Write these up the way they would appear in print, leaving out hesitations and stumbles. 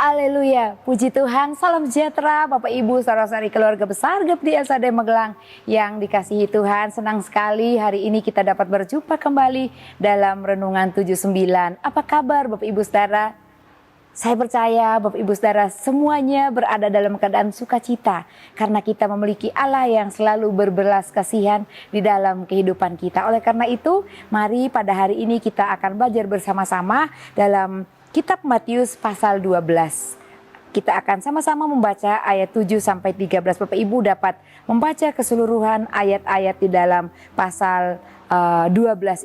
Haleluya, puji Tuhan, salam sejahtera Bapak Ibu, saudara-saudari keluarga besar Gapdi Elsada Magelang yang dikasihi Tuhan. Senang sekali hari ini kita dapat berjumpa kembali dalam Renungan 79. Apa kabar Bapak Ibu Saudara? Saya percaya Bapak Ibu Saudara semuanya berada dalam keadaan sukacita karena kita memiliki Allah yang selalu berbelas kasihan di dalam kehidupan kita. Oleh karena itu, mari pada hari ini kita akan belajar bersama-sama dalam Kitab Matius pasal 12. Kita akan sama-sama membaca ayat 7 sampai 13. Bapak Ibu dapat membaca keseluruhan ayat-ayat di dalam pasal 12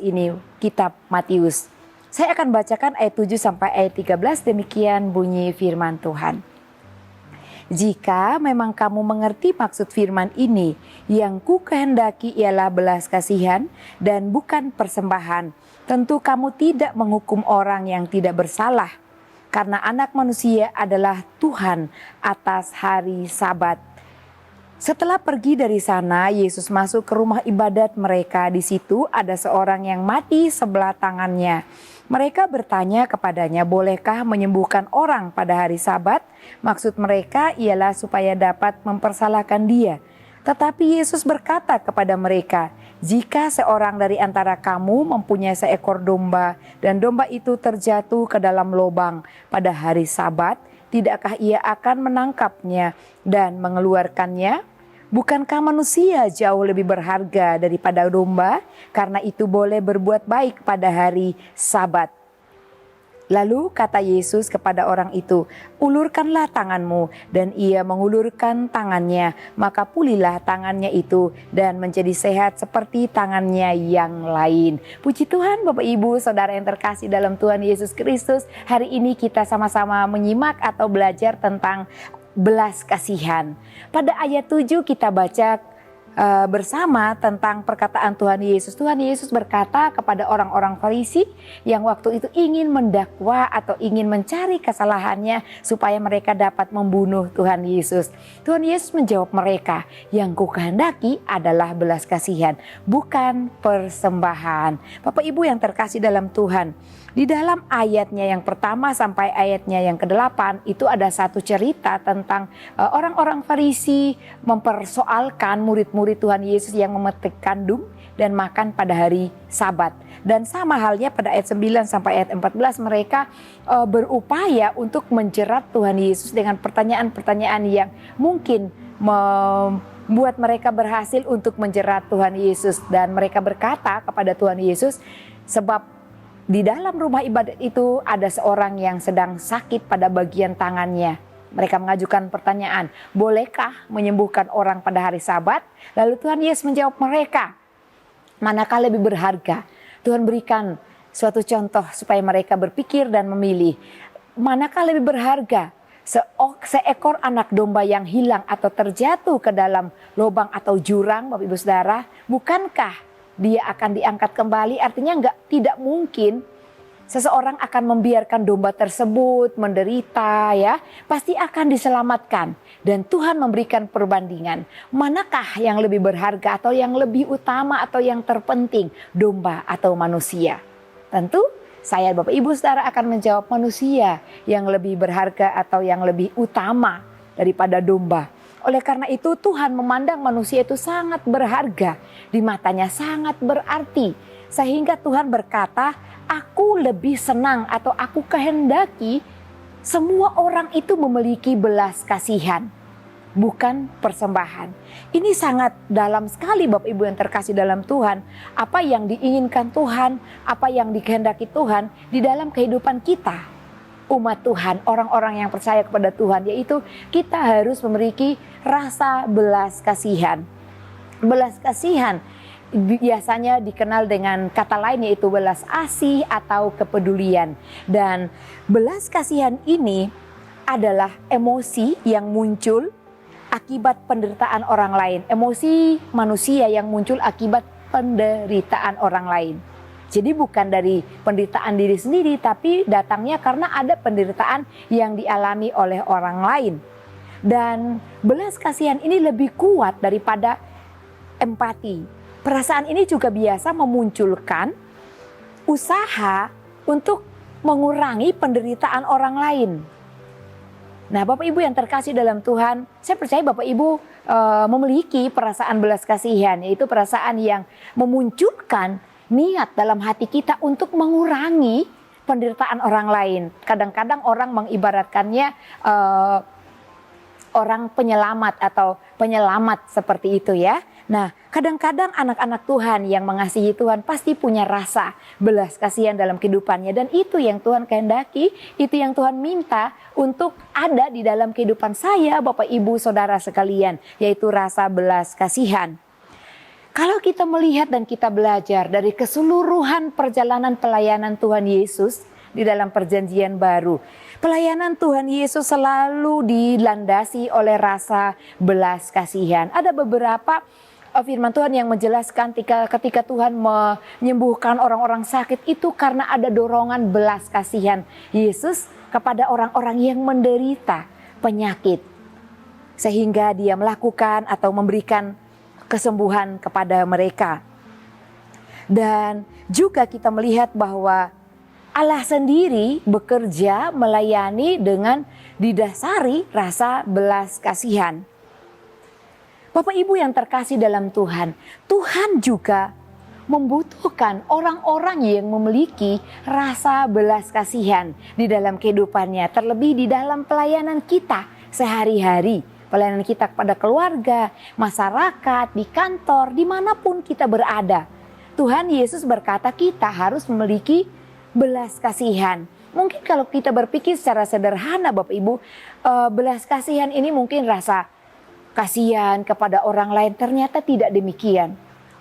ini, Kitab Matius. Saya akan bacakan ayat 7 sampai ayat 13, demikian bunyi firman Tuhan. Jika memang kamu mengerti maksud firman ini, yang ku kehendaki ialah belas kasihan dan bukan persembahan, tentu kamu tidak menghukum orang yang tidak bersalah, karena Anak Manusia adalah Tuhan atas hari Sabat. Setelah pergi dari sana, Yesus masuk ke rumah ibadat mereka. Di situ ada seorang yang mati sebelah tangannya. Mereka bertanya kepadanya, bolehkah menyembuhkan orang pada hari Sabat? Maksud mereka ialah supaya dapat mempersalahkan dia. Tetapi Yesus berkata kepada mereka, jika seorang dari antara kamu mempunyai seekor domba dan domba itu terjatuh ke dalam lubang pada hari Sabat, tidakkah ia akan menangkapnya dan mengeluarkannya? Bukankah manusia jauh lebih berharga daripada domba? Karena itu boleh berbuat baik pada hari Sabat. Lalu kata Yesus kepada orang itu, ulurkanlah tanganmu. Dan ia mengulurkan tangannya, maka pulihlah tangannya itu dan menjadi sehat seperti tangannya yang lain. Puji Tuhan Bapak Ibu, Saudara yang terkasih dalam Tuhan Yesus Kristus. Hari ini kita sama-sama menyimak atau belajar tentang belas kasihan. Pada ayat 7 kita baca bersama tentang perkataan Tuhan Yesus. Tuhan Yesus berkata kepada orang-orang Farisi yang waktu itu ingin mendakwa atau ingin mencari kesalahannya supaya mereka dapat membunuh Tuhan Yesus. Tuhan Yesus menjawab mereka, yang kukehendaki adalah belas kasihan, bukan persembahan. Bapak Ibu yang terkasih dalam Tuhan, di dalam ayatnya yang pertama sampai ayatnya yang ke-8 itu ada satu cerita tentang orang-orang Farisi mempersoalkan murid-murid Tuhan Yesus yang memetik kandung dan makan pada hari Sabat. Dan sama halnya pada ayat 9 sampai ayat 14 mereka berupaya untuk menjerat Tuhan Yesus dengan pertanyaan-pertanyaan yang mungkin membuat mereka berhasil untuk menjerat Tuhan Yesus. Dan mereka berkata kepada Tuhan Yesus, sebab di dalam rumah ibadat itu ada seorang yang sedang sakit pada bagian tangannya. Mereka mengajukan pertanyaan, bolehkah menyembuhkan orang pada hari Sabat? Lalu Tuhan Yesus menjawab mereka, manakah lebih berharga? Tuhan berikan suatu contoh supaya mereka berpikir dan memilih. Manakah lebih berharga? Seekor anak domba yang hilang atau terjatuh ke dalam lubang atau jurang, Bapak Ibu Saudara, bukankah dia akan diangkat kembali? Artinya tidak mungkin seseorang akan membiarkan domba tersebut menderita, ya. Pasti akan diselamatkan. Dan Tuhan memberikan perbandingan. Manakah yang lebih berharga atau yang lebih utama atau yang terpenting, domba atau manusia? Tentu saya Bapak Ibu Saudara akan menjawab manusia yang lebih berharga atau yang lebih utama daripada domba. Oleh karena itu Tuhan memandang manusia itu sangat berharga, di matanya sangat berarti. Sehingga Tuhan berkata, aku lebih senang atau aku kehendaki semua orang itu memiliki belas kasihan, bukan persembahan. Ini sangat dalam sekali Bapak Ibu yang terkasih dalam Tuhan. Apa yang diinginkan Tuhan, apa yang dikehendaki Tuhan di dalam kehidupan kita. Umat Tuhan, orang-orang yang percaya kepada Tuhan, yaitu kita harus memiliki rasa belas kasihan. Belas kasihan biasanya dikenal dengan kata lain yaitu belas asih atau kepedulian. Dan belas kasihan ini adalah emosi yang muncul akibat penderitaan orang lain. Emosi manusia yang muncul akibat penderitaan orang lain. Jadi bukan dari penderitaan diri sendiri, tapi datangnya karena ada penderitaan yang dialami oleh orang lain. Dan belas kasihan ini lebih kuat daripada empati. Perasaan ini juga biasa memunculkan usaha untuk mengurangi penderitaan orang lain. Nah, Bapak Ibu yang terkasih dalam Tuhan, saya percaya Bapak Ibu memiliki perasaan belas kasihan, yaitu perasaan yang memunculkan niat dalam hati kita untuk mengurangi penderitaan orang lain. Kadang-kadang orang mengibaratkannya orang penyelamat atau penyelamat seperti itu ya. Nah, kadang-kadang anak-anak Tuhan yang mengasihi Tuhan pasti punya rasa belas kasihan dalam kehidupannya. Dan itu yang Tuhan kehendaki, itu yang Tuhan minta untuk ada di dalam kehidupan saya, Bapak Ibu Saudara sekalian, yaitu rasa belas kasihan. Kalau kita melihat dan kita belajar dari keseluruhan perjalanan pelayanan Tuhan Yesus di dalam perjanjian baru, pelayanan Tuhan Yesus selalu dilandasi oleh rasa belas kasihan. Ada beberapa firman Tuhan yang menjelaskan ketika Tuhan menyembuhkan orang-orang sakit itu karena ada dorongan belas kasihan Yesus kepada orang-orang yang menderita penyakit. Sehingga dia melakukan atau memberikan kesembuhan kepada mereka. Dan juga kita melihat bahwa Allah sendiri bekerja melayani dengan didasari rasa belas kasihan. Bapak Ibu yang terkasih dalam Tuhan, Tuhan juga membutuhkan orang-orang yang memiliki rasa belas kasihan di dalam kehidupannya. Terlebih di dalam pelayanan kita sehari-hari. Pelayanan kita kepada keluarga, masyarakat, di kantor, dimanapun kita berada. Tuhan Yesus berkata kita harus memiliki belas kasihan. Mungkin kalau kita berpikir secara sederhana Bapak Ibu, belas kasihan ini mungkin rasa kasihan kepada orang lain, ternyata tidak demikian.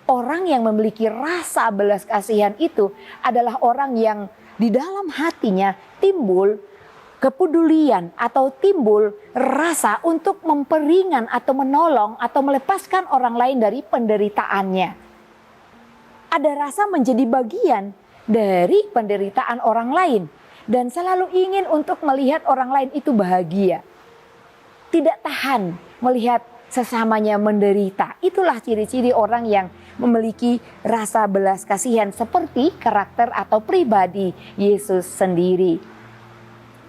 Orang yang memiliki rasa belas kasihan itu adalah orang yang di dalam hatinya timbul kepedulian atau timbul rasa untuk memperingan atau menolong atau melepaskan orang lain dari penderitaannya. Ada rasa menjadi bagian dari penderitaan orang lain dan selalu ingin untuk melihat orang lain itu bahagia. Tidak tahan melihat sesamanya menderita. Itulah ciri-ciri orang yang memiliki rasa belas kasihan seperti karakter atau pribadi Yesus sendiri.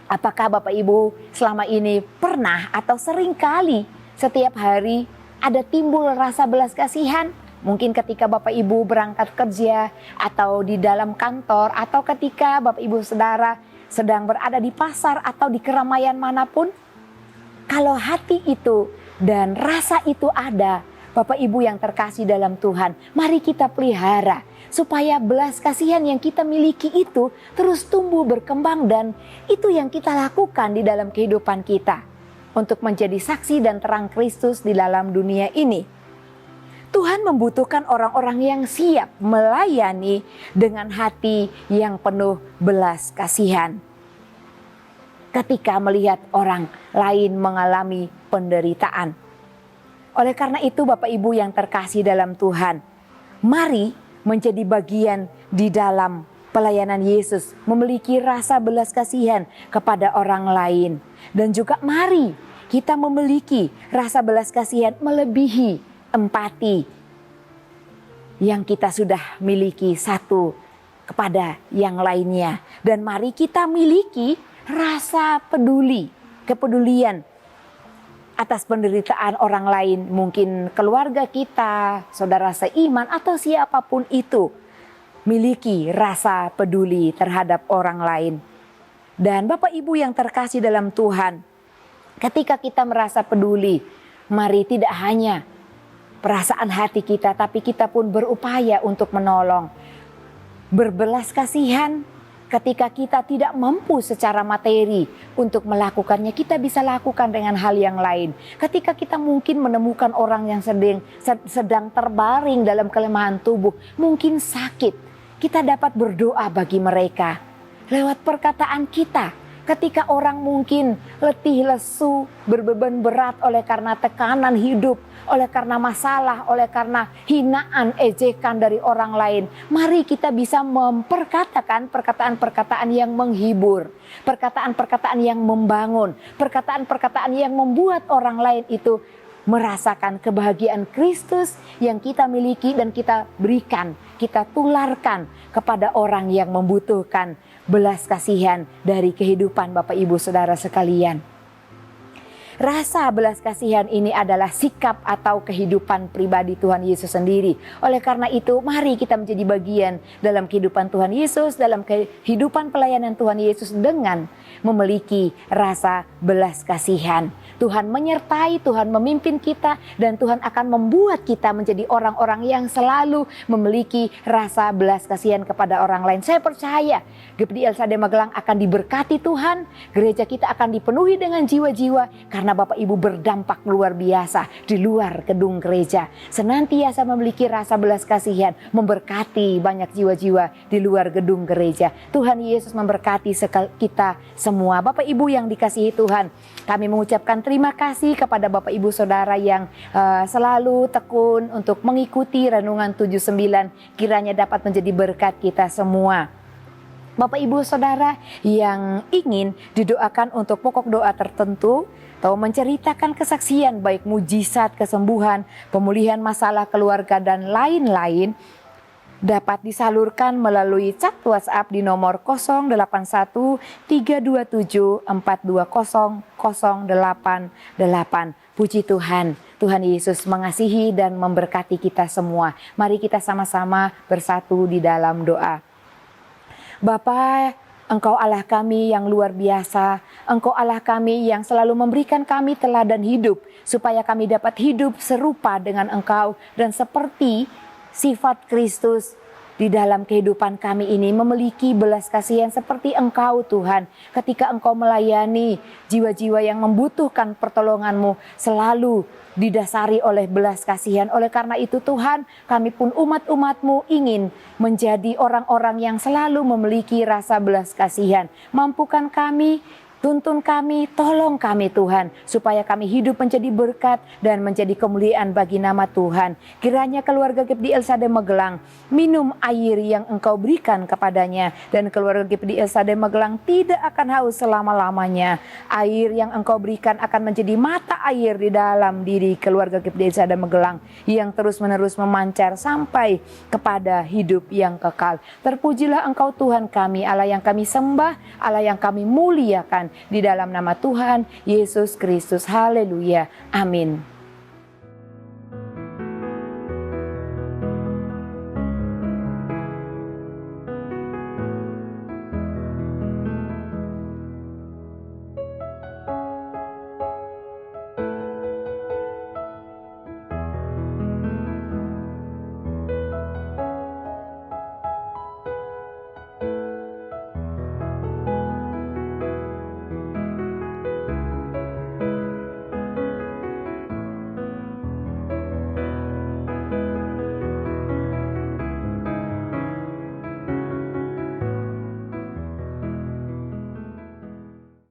Apakah Bapak Ibu selama ini pernah atau sering kali setiap hari ada timbul rasa belas kasihan? Mungkin ketika Bapak Ibu berangkat kerja atau di dalam kantor atau ketika Bapak Ibu Saudara sedang berada di pasar atau di keramaian manapun. Kalau hati itu dan rasa itu ada, Bapak Ibu yang terkasih dalam Tuhan, mari kita pelihara supaya belas kasihan yang kita miliki itu terus tumbuh berkembang dan itu yang kita lakukan di dalam kehidupan kita untuk menjadi saksi dan terang Kristus di dalam dunia ini. Tuhan membutuhkan orang-orang yang siap melayani dengan hati yang penuh belas kasihan. Ketika melihat orang lain mengalami penderitaan. Oleh karena itu Bapak Ibu yang terkasih dalam Tuhan, mari menjadi bagian di dalam pelayanan Yesus, memiliki rasa belas kasihan kepada orang lain. Dan juga mari kita memiliki rasa belas kasihan melebihi empati yang kita sudah miliki satu kepada yang lainnya. Dan mari kita miliki rasa peduli, kepedulian atas penderitaan orang lain, mungkin keluarga kita, saudara seiman atau siapapun itu, miliki rasa peduli terhadap orang lain. Dan Bapak Ibu yang terkasih dalam Tuhan, ketika kita merasa peduli, mari tidak hanya perasaan hati kita, tapi kita pun berupaya untuk menolong. Berbelas kasihan. Ketika kita tidak mampu secara materi untuk melakukannya, kita bisa lakukan dengan hal yang lain. Ketika kita mungkin menemukan orang yang sedang terbaring dalam kelemahan tubuh, mungkin sakit, kita dapat berdoa bagi mereka. Lewat perkataan kita, ketika orang mungkin letih lesu, berbeban berat oleh karena tekanan hidup, oleh karena masalah, oleh karena hinaan, ejekan dari orang lain. Mari kita bisa memperkatakan perkataan-perkataan yang menghibur, perkataan-perkataan yang membangun, perkataan-perkataan yang membuat orang lain itu merasakan kebahagiaan Kristus yang kita miliki dan kita berikan, kita tularkan kepada orang yang membutuhkan belas kasihan dari kehidupan Bapak Ibu Saudara sekalian. Rasa belas kasihan ini adalah sikap atau kehidupan pribadi Tuhan Yesus sendiri. Oleh karena itu, mari kita menjadi bagian dalam kehidupan Tuhan Yesus, dalam kehidupan pelayanan Tuhan Yesus dengan memiliki rasa belas kasihan. Tuhan menyertai, Tuhan memimpin kita, dan Tuhan akan membuat kita menjadi orang-orang yang selalu memiliki rasa belas kasihan kepada orang lain. Saya percaya GPD LSAD Magelang akan diberkati Tuhan, gereja kita akan dipenuhi dengan jiwa-jiwa, karena Bapak Ibu berdampak luar biasa di luar gedung gereja. Senantiasa memiliki rasa belas kasihan, memberkati banyak jiwa-jiwa di luar gedung gereja. Tuhan Yesus memberkati kita semua. Bapak Ibu yang dikasihi Tuhan, kami mengucapkan terima kasih kepada Bapak Ibu Saudara yang selalu tekun untuk mengikuti Renungan 79, kiranya dapat menjadi berkat kita semua. Bapak Ibu Saudara yang ingin didoakan untuk pokok doa tertentu atau menceritakan kesaksian baik mujizat, kesembuhan, pemulihan masalah keluarga dan lain-lain, dapat disalurkan melalui chat WhatsApp di nomor 081 327 420 088. Puji Tuhan, Tuhan Yesus mengasihi dan memberkati kita semua. Mari kita sama-sama bersatu di dalam doa. Bapa, Engkau Allah kami yang luar biasa. Engkau Allah kami yang selalu memberikan kami teladan hidup, supaya kami dapat hidup serupa dengan Engkau dan seperti sifat Kristus di dalam kehidupan kami ini, memiliki belas kasihan seperti Engkau Tuhan. Ketika Engkau melayani jiwa-jiwa yang membutuhkan pertolongan-Mu, selalu didasari oleh belas kasihan. Oleh karena itu Tuhan, kami pun umat-umat-Mu ingin menjadi orang-orang yang selalu memiliki rasa belas kasihan. Mampukan kami, tuntun kami, tolong kami Tuhan, supaya kami hidup menjadi berkat dan menjadi kemuliaan bagi nama Tuhan. Kiranya keluarga GPD LSAD Magelang minum air yang Engkau berikan kepadanya, dan keluarga GPD LSAD Magelang tidak akan haus selama-lamanya. Air yang Engkau berikan akan menjadi mata air di dalam diri keluarga GPD LSAD Magelang, yang terus-menerus memancar sampai kepada hidup yang kekal. Terpujilah Engkau Tuhan kami, Allah yang kami sembah, Allah yang kami muliakan. Di dalam nama Tuhan Yesus Kristus. Haleluya. Amin.